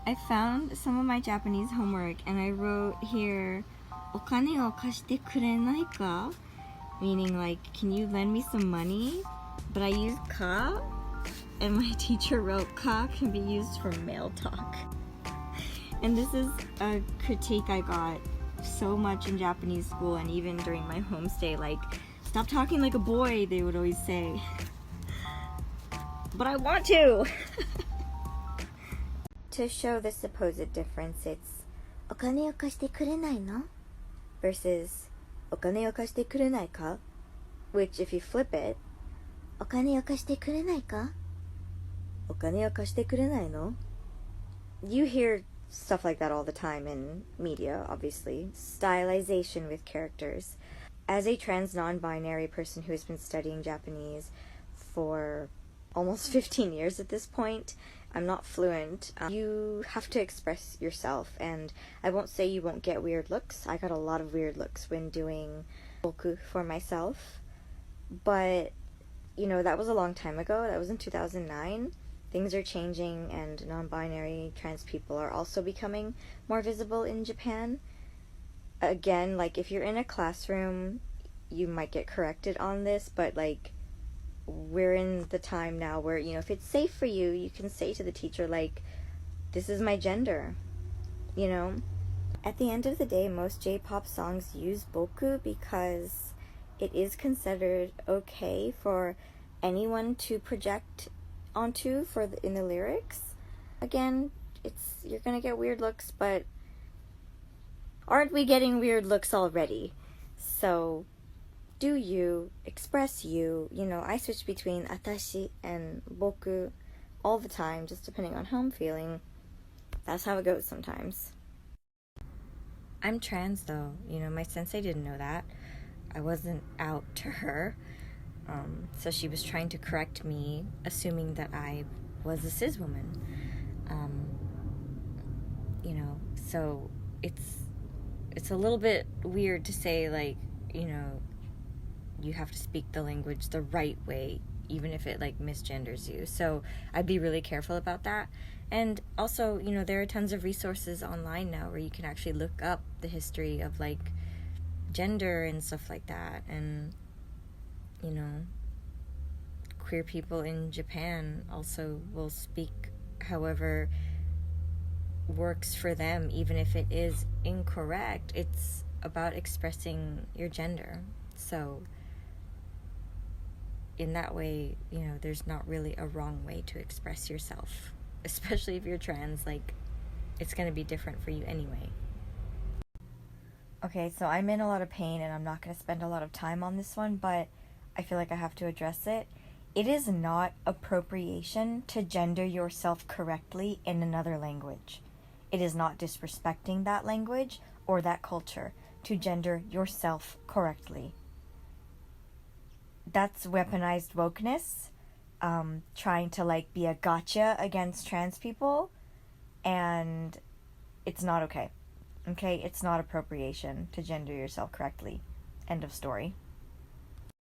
I found some of my Japanese homework and I wrote here, お金を貸してくれないか? Meaning like, can you lend me some money? But I used ka, and my teacher wrote ka can be used for male talk. And this is a critique I got so much in Japanese school and even during my homestay, like, stop talking like a boy, they would always say. But I want to! To show the supposed difference, it's お金を貸してくれないの? versus お金を貸してくれないか? Which, if you flip it, お金を貸してくれないか? お金を貸してくれないの? You hear stuff like that all the time in media, obviously. Stylization with characters. As a trans non-binary person who has been studying Japanese for almost 15 years at this point, I'm not fluent. You have to express yourself, and I won't say you won't get weird looks. I got a lot of weird looks when doing Boku for myself, but, you know, that was a long time ago. That was in 2009. Things are changing, and non-binary trans people are also becoming more visible in Japan. Again, like, if you're in a classroom, you might get corrected on this, but, like, we're in the time now where, you know, if it's safe for you, you can say to the teacher, like, this is my gender, you know? At the end of the day, most J-pop songs use Boku because it is considered okay for anyone to project onto in the lyrics. Again, you're gonna get weird looks, but aren't we getting weird looks already? So do you, express you. You know, I switch between Atashi and Boku all the time, just depending on how I'm feeling. That's how it goes sometimes. I'm trans though, you know, my sensei didn't know that. I wasn't out to her. So she was trying to correct me, assuming that I was a cis woman. You know, so it's a little bit weird to say, like, you know, you have to speak the language the right way, even if it, like, misgenders you. So I'd be really careful about that. And also, you know, there are tons of resources online now where you can actually look up the history of, like, gender and stuff like that. And, you know, queer people in Japan also will speak however works for them, even if it is incorrect. It's about expressing your gender. So in that way, you know, there's not really a wrong way to express yourself, especially if you're trans. Like, it's going to be different for you anyway. Okay, so I'm in a lot of pain and I'm not going to spend a lot of time on this one, but I feel like I have to address it. It is not appropriation to gender yourself correctly in another language. It is not disrespecting that language or that culture to gender yourself correctly. That's weaponized wokeness, trying to, like, be a gotcha against trans people, and it's not okay. Okay, it's not appropriation to gender yourself correctly. End of story.